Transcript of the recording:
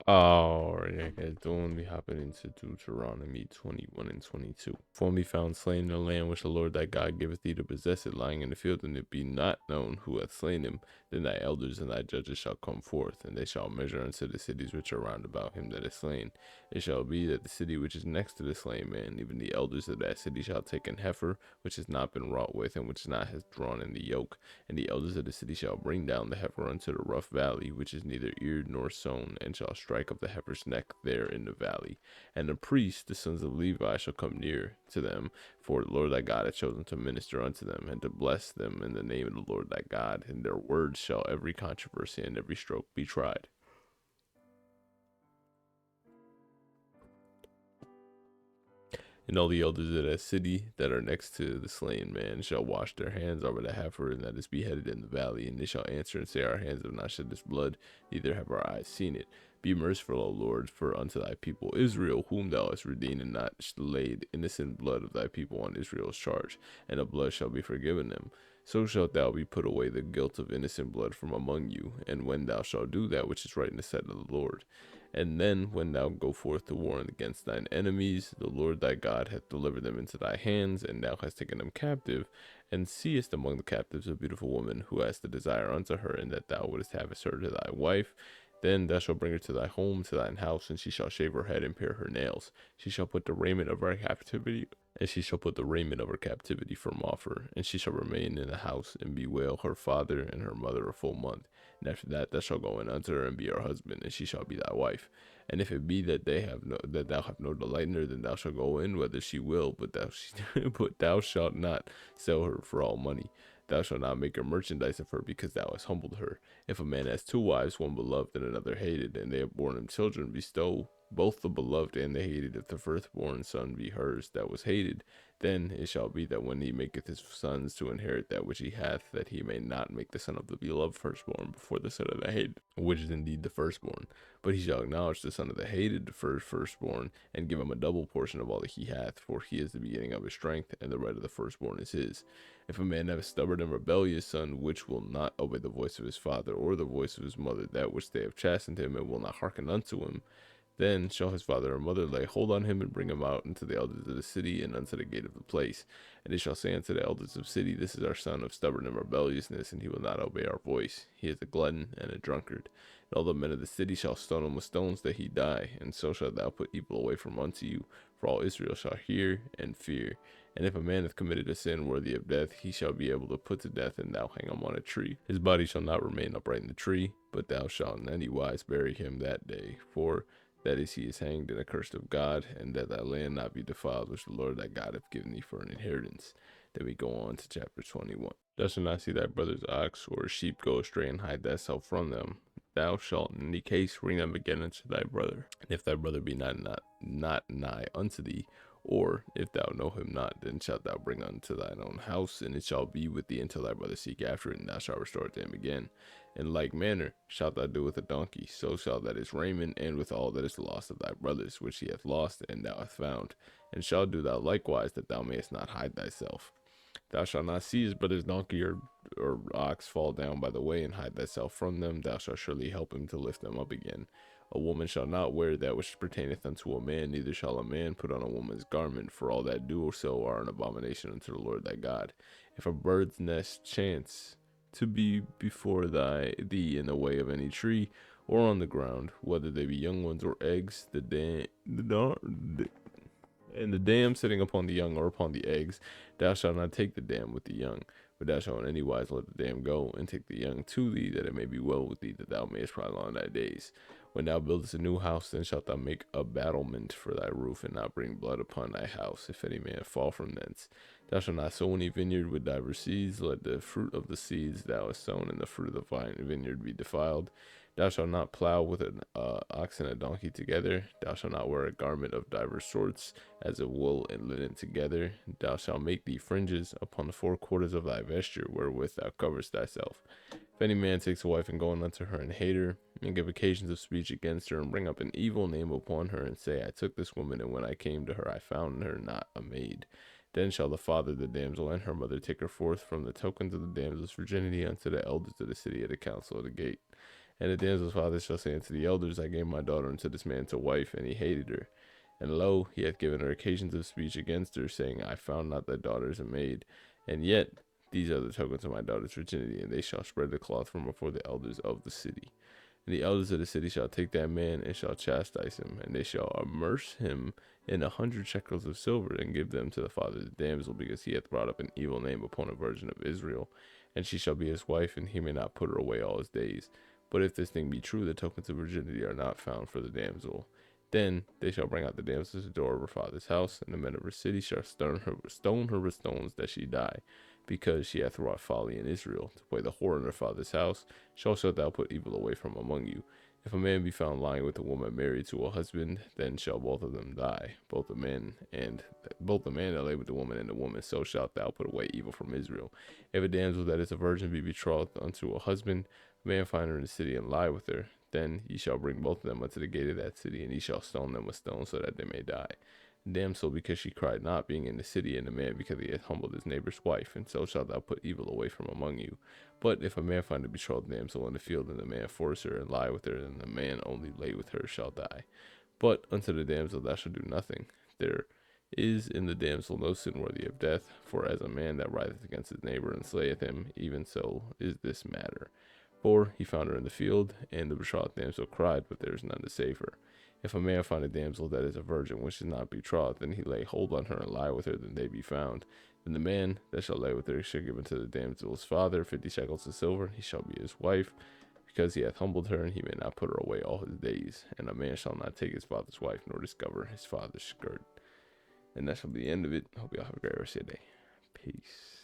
Oh, yeah, guys, don't be hopping into Deuteronomy 21 and 22. For be found slain in the land which the Lord thy God giveth thee to possess it, lying in the field, and it be not known who hath slain him, then thy elders and thy judges shall come forth, and they shall measure unto the cities which are round about him that is slain. It shall be that the city which is next to the slain man, even the elders of that city shall take an heifer, which has not been wrought with, and which not has drawn in the yoke, and the elders of the city shall bring down the heifer unto the rough valley, which is neither eared nor sown, and shall strike up the heifer's neck there in the valley. And the priests, the sons of Levi, shall come near to them, for the Lord thy God hath chosen to minister unto them, and to bless them in the name of the Lord thy God. And their words shall every controversy and every stroke be tried. And all the elders of that city that are next to the slain man shall wash their hands over the heifer that is beheaded in the valley. And they shall answer and say, Our hands have not shed this blood, neither have our eyes seen it. Be merciful, O Lord, for unto thy people Israel, whom thou hast redeemed, and not laid innocent blood of thy people on Israel's charge, and the blood shall be forgiven them. So shalt thou be put away the guilt of innocent blood from among you, and when thou shalt do that which is right in the sight of the Lord. And then, when thou go forth to war against thine enemies, the Lord thy God hath delivered them into thy hands, and thou hast taken them captive, and seest among the captives a beautiful woman, who hast a desire unto her, and that thou wouldest have her to thy wife. Then thou shalt bring her to thy home, to thine house, and she shall shave her head and pare her nails. She shall put the raiment of her captivity, and she shall put the raiment of her captivity from off her, and she shall remain in the house, and bewail her father and her mother a full month. And after that thou shalt go in unto her and be her husband, and she shall be thy wife. And if it be that thou have no delight in her, then thou shalt go in whether she will, but but thou shalt not sell her for all money. Thou shalt not make a merchandise of her, because thou hast humbled her. If a man has two wives, one beloved and another hated, and they have borne him children, bestow both the beloved and the hated. If the firstborn son be hers that was hated, then it shall be that when he maketh his sons to inherit that which he hath, that he may not make the son of the beloved firstborn before the son of the hated, which is indeed the firstborn. But he shall acknowledge the son of the hated firstborn, and give him a double portion of all that he hath, for he is the beginning of his strength, and the right of the firstborn is his. If a man have a stubborn and rebellious son, which will not obey the voice of his father or the voice of his mother, that which they have chastened him, and will not hearken unto him, then shall his father or mother lay hold on him, and bring him out unto the elders of the city, and unto the gate of the place. And they shall say unto the elders of the city, This is our son of stubborn and rebelliousness, and he will not obey our voice. He is a glutton and a drunkard. And all the men of the city shall stone him with stones, that he die. And so shalt thou put evil away from unto you, for all Israel shall hear and fear. And if a man hath committed a sin worthy of death, he shall be able to put to death, and thou hang him on a tree. His body shall not remain upright in the tree, but thou shalt in any wise bury him that day. For that is, he is hanged and accursed of God, and that thy land not be defiled, which the Lord thy God hath given thee for an inheritance. Then we go on to chapter 21. Thou shalt not see thy brother's ox or sheep go astray, and hide thyself from them. Thou shalt in any case bring them again unto thy brother. And if thy brother be not nigh unto thee, or if thou know him not, then shalt thou bring unto thine own house, and it shall be with thee until thy brother seek after it, and thou shalt restore it to him again. In like manner shalt thou do with a donkey, so shalt that his raiment, and with all that is lost of thy brothers, which he hath lost and thou hast found. And shalt do thou likewise, that thou mayest not hide thyself. Thou shalt not see his brother's donkey or ox fall down by the way, and hide thyself from them. Thou shalt surely help him to lift them up again. A woman shall not wear that which pertaineth unto a man, neither shall a man put on a woman's garment, for all that do so are an abomination unto the Lord thy God. If a bird's nest chance to be before thee in the way of any tree, or on the ground, whether they be young ones or eggs, and the dam sitting upon the young or upon the eggs, thou shalt not take the dam with the young, but thou shalt in any wise let the dam go, and take the young to thee, that it may be well with thee, that thou mayest prolong thy days. When thou buildest a new house, then shalt thou make a battlement for thy roof, and not bring blood upon thy house, if any man fall from thence. Thou shalt not sow any vineyard with divers seeds. Let the fruit of the seeds thou hast sown and the fruit of the vineyard be defiled. Thou shalt not plow with an ox and a donkey together. Thou shalt not wear a garment of divers sorts, as of wool and linen together. Thou shalt make thee fringes upon the four quarters of thy vesture, wherewith thou coverest thyself. If any man takes a wife and go in unto her and hate her, and give occasions of speech against her, and bring up an evil name upon her, and say, I took this woman, and when I came to her, I found her not a maid. Then shall the father of the damsel and her mother take her forth from the tokens of the damsel's virginity unto the elders of the city at the council of the gate. And the damsel's father shall say unto the elders, I gave my daughter unto this man to wife, and he hated her. And lo, he hath given her occasions of speech against her, saying, I found not thy daughter as a maid. And yet these are the tokens of my daughter's virginity, and they shall spread the cloth from before the elders of the city. And the elders of the city shall take that man and shall chastise him, and they shall immerse him in 100 shekels of silver, and give them to the father of the damsel, because he hath brought up an evil name upon a virgin of Israel. And she shall be his wife, and he may not put her away all his days. But if this thing be true, the tokens of virginity are not found for the damsel. Then they shall bring out the damsel to the door of her father's house, and the men of her city shall stone her with stones, that she die, because she hath wrought folly in Israel, to play the whore in her father's house. So shalt thou put evil away from among you. If a man be found lying with a woman married to a husband, then shall both of them die, both the man that lay with the woman and the woman. So shalt thou put away evil from Israel. If a damsel that is a virgin be betrothed unto a husband, a man find her in the city and lie with her, then ye shall bring both of them unto the gate of that city, and ye shall stone them with stones, so that they may die. The damsel, because she cried not, being in the city, and the man, because he hath humbled his neighbor's wife. And so shalt thou put evil away from among you. But if a man find a betrothed damsel in the field, and the man force her and lie with her, and the man only lay with her, shall die. But unto the damsel thou shalt do nothing. There is in the damsel no sin worthy of death, for as a man that writeth against his neighbor and slayeth him, even so is this matter. For he found her in the field, and the betrothed damsel cried, but there is none to save her. If a man find a damsel that is a virgin, which is not betrothed, then he lay hold on her and lie with her, then they be found. Then the man that shall lay with her shall give unto the damsel's father 50 shekels of silver. He shall be his wife, because he hath humbled her, and he may not put her away all his days. And a man shall not take his father's wife, nor discover his father's skirt. And that shall be the end of it. Hope y'all have a great rest of your day. Peace.